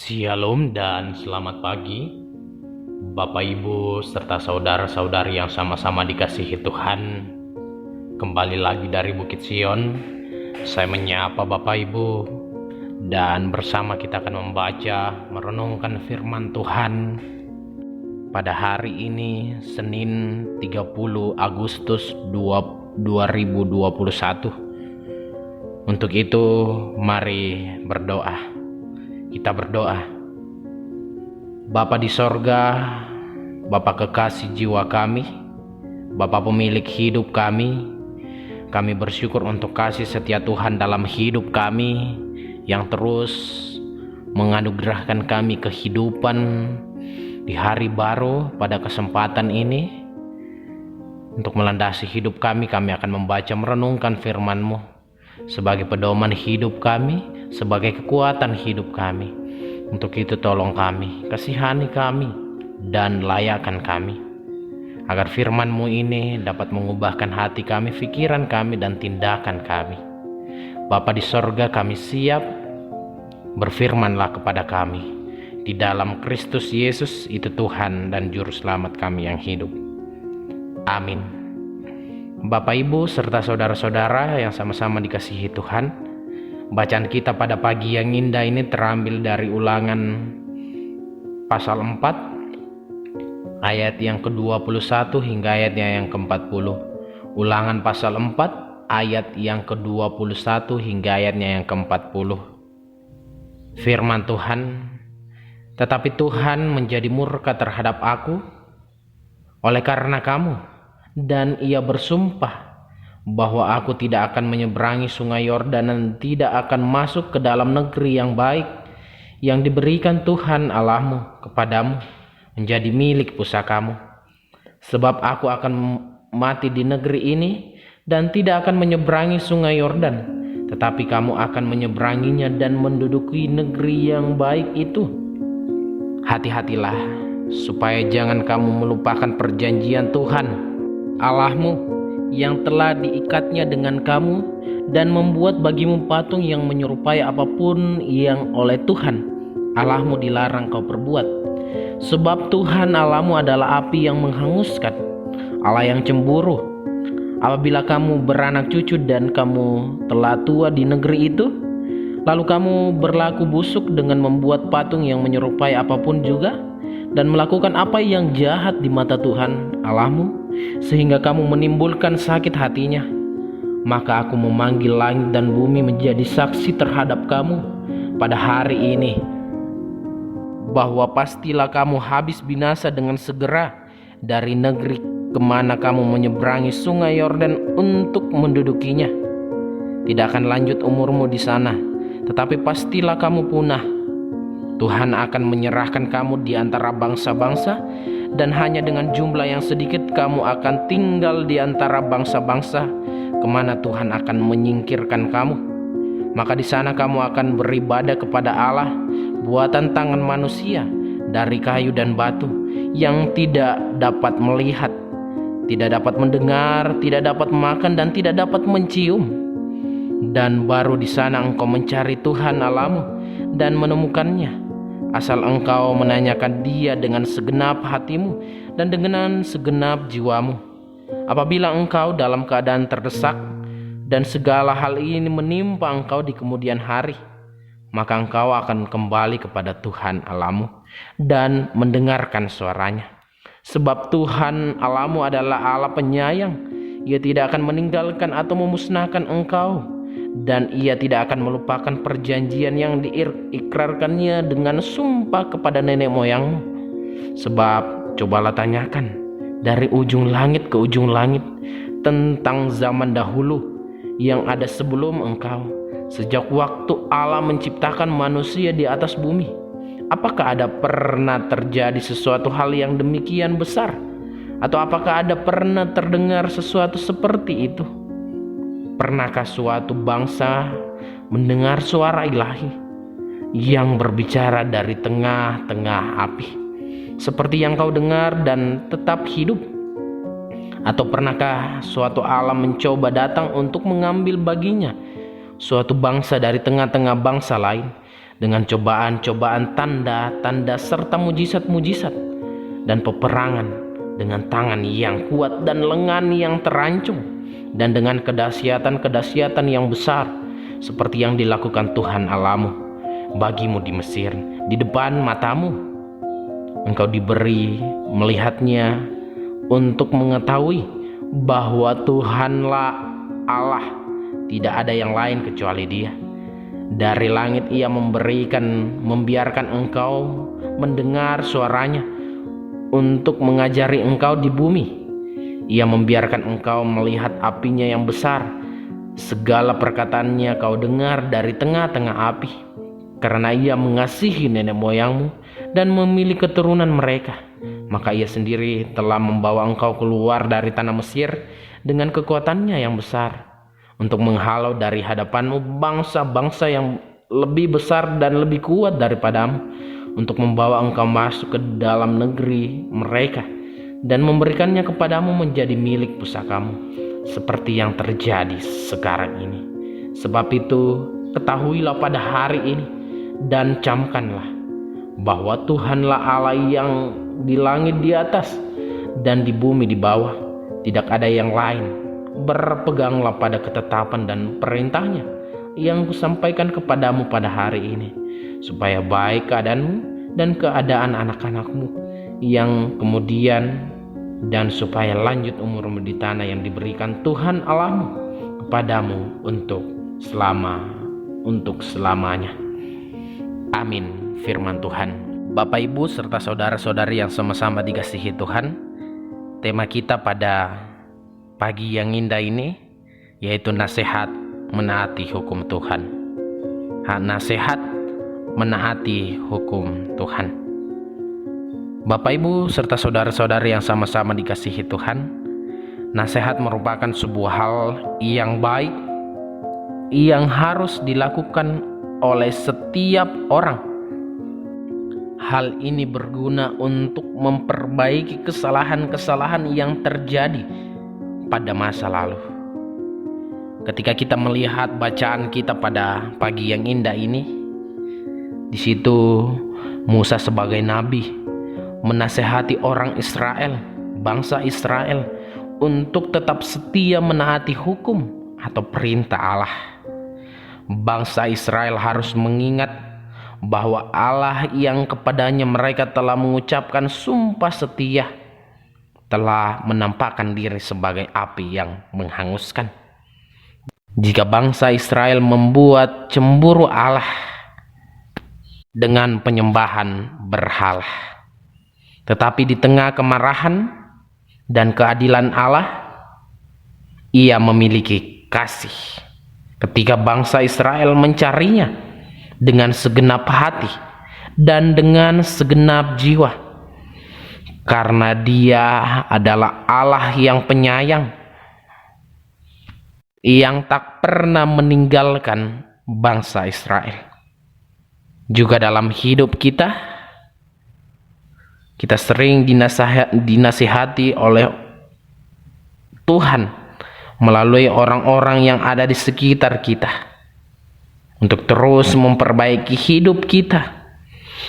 Shalom dan selamat pagi Bapak Ibu serta saudara-saudari yang sama-sama dikasihi Tuhan. Kembali lagi dari Bukit Sion, saya menyapa Bapak Ibu, dan bersama kita akan membaca, merenungkan firman Tuhan pada hari ini, Senin 30 Agustus 2021. Untuk itu mari berdoa. Kita berdoa. Bapa di sorga, Bapa kekasih jiwa kami, Bapa pemilik hidup kami bersyukur untuk kasih setia Tuhan dalam hidup kami yang terus menganugerahkan kami kehidupan di hari baru. Pada kesempatan ini, untuk melandasi hidup kami akan membaca merenungkan firman-Mu sebagai pedoman hidup kami, sebagai kekuatan hidup kami. Untuk itu tolong kami, kasihani kami, dan layakan kami, agar firman-Mu ini dapat mengubahkan hati kami, pikiran kami, dan tindakan kami. Bapa di sorga, kami siap, berfirmanlah kepada kami. Di dalam Kristus Yesus, itu Tuhan dan Juru Selamat kami yang hidup. Amin. Bapak Ibu serta saudara-saudara yang sama-sama dikasihi Tuhan, bacaan kita pada pagi yang indah ini terambil dari Ulangan pasal 4 ayat yang ke-21 hingga ayatnya yang ke-40. Ulangan pasal 4 ayat yang ke-21 hingga ayatnya yang ke-40. Firman Tuhan, tetapi Tuhan menjadi murka terhadap aku oleh karena kamu, dan Ia bersumpah bahwa aku tidak akan menyeberangi sungai Yordan dan tidak akan masuk ke dalam negeri yang baik yang diberikan Tuhan Allahmu kepadamu menjadi milik pusakamu. Sebab aku akan mati di negeri ini dan tidak akan menyeberangi sungai Yordan, tetapi kamu akan menyeberanginya dan menduduki negeri yang baik itu. Hati-hatilah supaya jangan kamu melupakan perjanjian Tuhan Allahmu yang telah diikatnya dengan kamu, dan membuat bagimu patung yang menyerupai apapun yang oleh Tuhan Allahmu dilarang kau perbuat. Sebab Tuhan Allahmu adalah api yang menghanguskan, Allah yang cemburu. Apabila kamu beranak cucu dan kamu telah tua di negeri itu, lalu kamu berlaku busuk dengan membuat patung yang menyerupai apapun juga, dan melakukan apa yang jahat di mata Tuhan Allahmu, sehingga kamu menimbulkan sakit hatinya, maka aku memanggil langit dan bumi menjadi saksi terhadap kamu pada hari ini, bahwa pastilah kamu habis binasa dengan segera dari negeri kemana kamu menyeberangi sungai Yordan untuk mendudukinya. Tidak akan lanjut umurmu di sana, tetapi pastilah kamu punah. Tuhan akan menyerahkan kamu di antara bangsa-bangsa, dan hanya dengan jumlah yang sedikit kamu akan tinggal di antara bangsa-bangsa kemana Tuhan akan menyingkirkan kamu. Maka di sana kamu akan beribadah kepada Allah buatan tangan manusia dari kayu dan batu, yang tidak dapat melihat, tidak dapat mendengar, tidak dapat makan, dan tidak dapat mencium. Dan baru di sana engkau mencari Tuhan Allahmu dan menemukannya, asal engkau menanyakan Dia dengan segenap hatimu dan dengan segenap jiwamu. Apabila engkau dalam keadaan terdesak dan segala hal ini menimpa engkau di kemudian hari, maka engkau akan kembali kepada Tuhan Allahmu dan mendengarkan suaranya. Sebab Tuhan Allahmu adalah Allah penyayang, Ia tidak akan meninggalkan atau memusnahkan engkau, dan Ia tidak akan melupakan perjanjian yang diikrarkannya dengan sumpah kepada nenek moyangmu. Sebab cobalah tanyakan dari ujung langit ke ujung langit tentang zaman dahulu yang ada sebelum engkau, sejak waktu Allah menciptakan manusia di atas bumi. Apakah ada pernah terjadi sesuatu hal yang demikian besar? Atau apakah ada pernah terdengar sesuatu seperti itu? Pernahkah suatu bangsa mendengar suara ilahi yang berbicara dari tengah-tengah api, seperti yang kau dengar dan tetap hidup? Atau pernahkah suatu alam mencoba datang untuk mengambil baginya suatu bangsa dari tengah-tengah bangsa lain, dengan cobaan-cobaan, tanda-tanda serta mujizat-mujizat dan peperangan, dengan tangan yang kuat dan lengan yang terancung, dan dengan kedahsyatan-kedahsyatan yang besar seperti yang dilakukan Tuhan Allahmu bagimu di Mesir, di depan matamu. Engkau diberi melihatnya untuk mengetahui bahwa Tuhanlah Allah, tidak ada yang lain kecuali Dia. Dari langit Ia membiarkan engkau mendengar suaranya untuk mengajari engkau di bumi. Ia membiarkan engkau melihat apinya yang besar. Segala perkataannya kau dengar dari tengah-tengah api, karena Ia mengasihi nenek moyangmu dan memilih keturunan mereka. Maka Ia sendiri telah membawa engkau keluar dari tanah Mesir dengan kekuatannya yang besar, untuk menghalau dari hadapanmu bangsa-bangsa yang lebih besar dan lebih kuat daripadamu, untuk membawa engkau masuk ke dalam negeri mereka dan memberikannya kepadamu menjadi milik pusakamu, seperti yang terjadi sekarang ini. Sebab itu ketahuilah pada hari ini dan camkanlah bahwa Tuhanlah Allah yang di langit di atas dan di bumi di bawah, tidak ada yang lain. Berpeganglah pada ketetapan dan perintahnya yang kusampaikan kepadamu pada hari ini, supaya baik keadaanmu dan keadaan anak-anakmu yang kemudian, dan supaya lanjut umurmu di tanah yang diberikan Tuhan Allahmu kepadamu untuk selamanya. Amin. Firman Tuhan. Bapak, Ibu, serta saudara-saudari yang sama-sama dikasihi Tuhan, tema kita pada pagi yang indah ini yaitu nasihat menaati hukum Tuhan. Nasihat menaati hukum Tuhan. Bapak, Ibu, serta saudara-saudari yang sama-sama dikasihi Tuhan, nasihat merupakan sebuah hal yang baik yang harus dilakukan oleh setiap orang. Hal ini berguna untuk memperbaiki kesalahan-kesalahan yang terjadi pada masa lalu. Ketika kita melihat bacaan kita pada pagi yang indah ini, di situ Musa sebagai nabi menasehati orang Israel, bangsa Israel, untuk tetap setia menaati hukum atau perintah Allah. Bangsa Israel harus mengingat bahwa Allah yang kepadanya mereka telah mengucapkan sumpah setia telah menampakkan diri sebagai api yang menghanguskan. Jika bangsa Israel membuat cemburu Allah dengan penyembahan berhala, tetapi di tengah kemarahan dan keadilan Allah, Ia memiliki kasih ketika bangsa Israel mencarinya dengan segenap hati dan dengan segenap jiwa. Karena Dia adalah Allah yang penyayang, yang tak pernah meninggalkan bangsa Israel. Juga dalam hidup kita sering dinasihati oleh Tuhan melalui orang-orang yang ada di sekitar kita untuk terus memperbaiki hidup kita,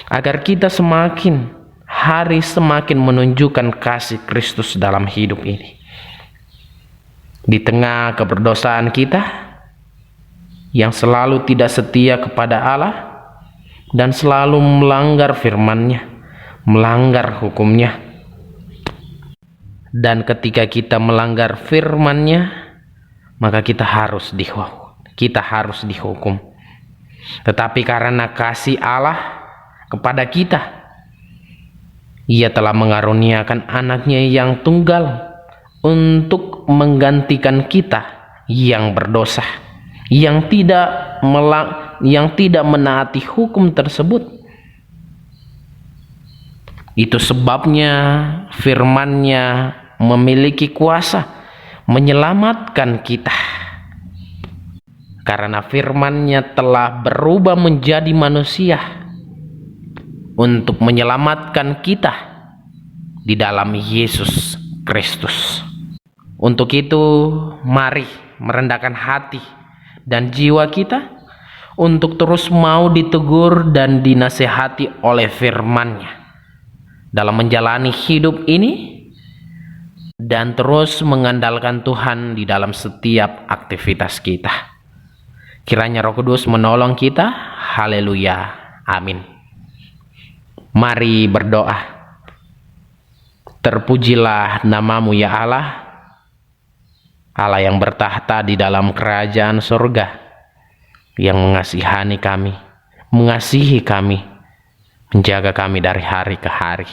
agar kita semakin hari semakin menunjukkan kasih Kristus dalam hidup ini. Di tengah keberdosaan kita yang selalu tidak setia kepada Allah dan selalu melanggar firman-Nya, melanggar hukum-Nya. Dan ketika kita melanggar firman-Nya, maka kita harus dihukum. Tetapi karena kasih Allah kepada kita, Ia telah mengaruniakan anaknya yang tunggal untuk menggantikan kita yang berdosa, yang tidak menaati hukum tersebut. Itu sebabnya firman-Nya memiliki kuasa menyelamatkan kita, karena firman-Nya telah berubah menjadi manusia untuk menyelamatkan kita di dalam Yesus Kristus. Untuk itu, mari merendahkan hati dan jiwa kita untuk terus mau ditegur dan dinasehati oleh firman-Nya dalam menjalani hidup ini, dan terus mengandalkan Tuhan di dalam setiap aktivitas kita. Kiranya Roh Kudus menolong kita. Haleluya. Amin. Mari berdoa. Terpujilah namamu ya Allah, Allah yang bertahta di dalam kerajaan surga, yang mengasihi kami, menjaga kami dari hari ke hari.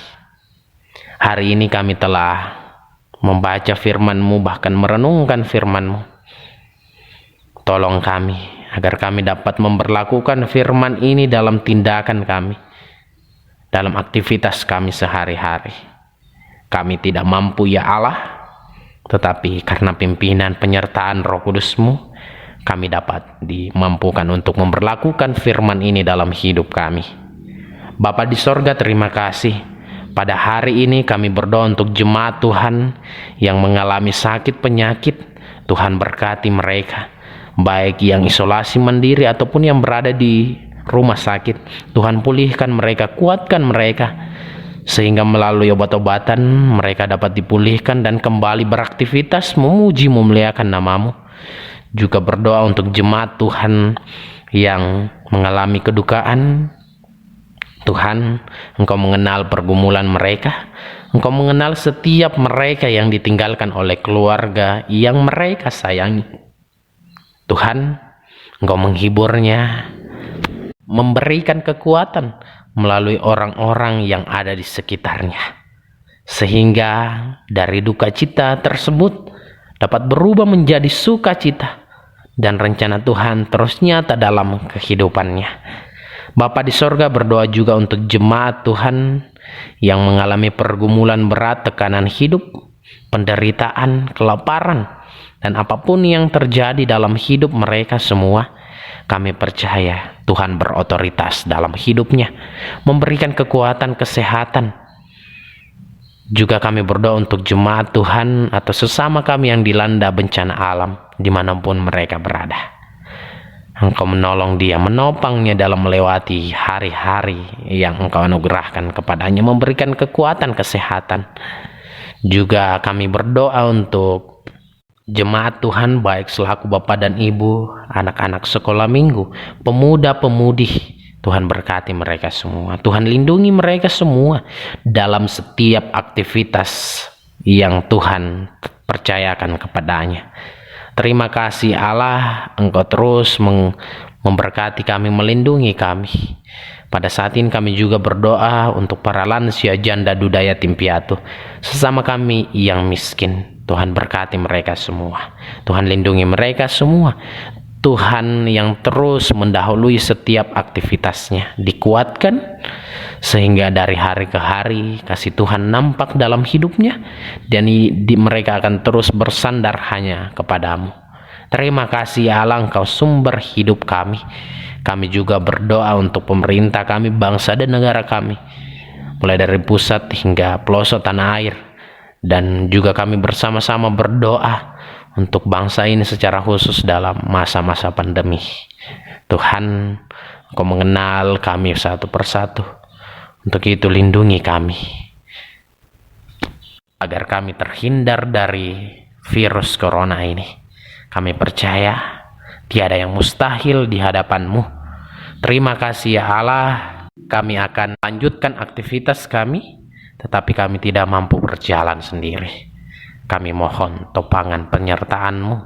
Hari ini kami telah membaca firman-Mu, bahkan merenungkan firman-Mu. Tolong kami agar kami dapat memperlakukan firman ini dalam tindakan kami, dalam aktivitas kami sehari-hari. Kami tidak mampu ya Allah, tetapi karena pimpinan penyertaan Roh Kudus-Mu, kami dapat dimampukan untuk memperlakukan firman ini dalam hidup kami. Bapa di sorga, terima kasih. Pada hari ini kami berdoa untuk jemaat Tuhan yang mengalami sakit penyakit. Tuhan berkati mereka, baik yang isolasi mandiri ataupun yang berada di rumah sakit. Tuhan pulihkan mereka, kuatkan mereka, sehingga melalui obat-obatan mereka dapat dipulihkan dan kembali beraktivitas memuji memuliakan nama-Mu. Juga berdoa untuk jemaat Tuhan yang mengalami kedukaan. Tuhan, Engkau mengenal pergumulan mereka. Engkau mengenal setiap mereka yang ditinggalkan oleh keluarga yang mereka sayangi. Tuhan, Engkau menghiburnya, memberikan kekuatan melalui orang-orang yang ada di sekitarnya, sehingga dari duka cita tersebut dapat berubah menjadi sukacita, dan rencana Tuhan terus nyata dalam kehidupannya. Bapa di sorga, berdoa juga untuk jemaat Tuhan yang mengalami pergumulan berat, tekanan hidup, penderitaan, kelaparan, dan apapun yang terjadi dalam hidup mereka semua. Kami percaya Tuhan berotoritas dalam hidupnya, memberikan kekuatan, kesehatan. Juga kami berdoa untuk jemaat Tuhan atau sesama kami yang dilanda bencana alam dimanapun mereka berada. Engkau menolong dia, menopangnya dalam melewati hari-hari yang Engkau anugerahkan kepadanya, memberikan kekuatan, kesehatan. Juga kami berdoa untuk jemaat Tuhan, baik selaku Bapak dan Ibu, anak-anak sekolah minggu, pemuda-pemudi. Tuhan berkati mereka semua. Tuhan lindungi mereka semua dalam setiap aktivitas yang Tuhan percayakan kepadanya. Terima kasih Allah, Engkau terus memberkati kami, melindungi kami. Pada saat ini kami juga berdoa untuk para lansia, janda, duda, yatim piatu, sesama kami yang miskin. Tuhan berkati mereka semua. Tuhan lindungi mereka semua. Tuhan yang terus mendahului setiap aktivitasnya, dikuatkan sehingga dari hari ke hari kasih Tuhan nampak dalam hidupnya, dan mereka akan terus bersandar hanya kepadamu. Terima kasih Allah, Engkau sumber hidup kami. Kami juga berdoa untuk pemerintah kami, bangsa dan negara kami, mulai dari pusat hingga pelosok tanah air. Dan juga kami bersama-sama berdoa untuk bangsa ini secara khusus dalam masa-masa pandemi. Tuhan, Engkau mengenal kami satu persatu. Untuk itu lindungi kami, agar kami terhindar dari virus corona ini. Kami percaya tiada yang mustahil di hadapan-Mu. Terima kasih ya Allah. Kami akan lanjutkan aktivitas kami, tetapi kami tidak mampu berjalan sendiri. Kami mohon topangan penyertaan-Mu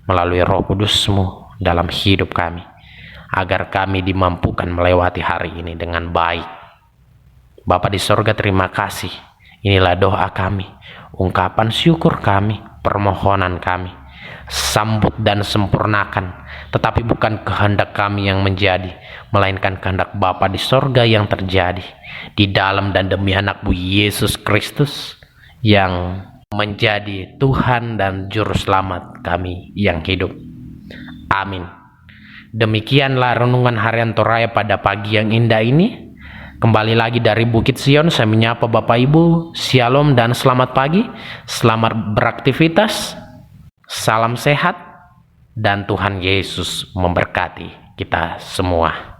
melalui Roh Kudus-Mu dalam hidup kami, agar kami dimampukan melewati hari ini dengan baik. Bapa di sorga, terima kasih. Inilah doa kami, ungkapan syukur kami, permohonan kami. Sambut dan sempurnakan, tetapi bukan kehendak kami yang menjadi, melainkan kehendak Bapa di sorga yang terjadi di dalam dan demi anak-Mu Yesus Kristus, yang menjadi Tuhan dan Juru Selamat kami yang hidup. Amin. Demikianlah renungan harian Toraya pada pagi yang indah ini. Kembali lagi dari Bukit Sion, saya menyapa Bapak Ibu, Shalom dan selamat pagi. Selamat beraktivitas, salam sehat, dan Tuhan Yesus memberkati. kita semua.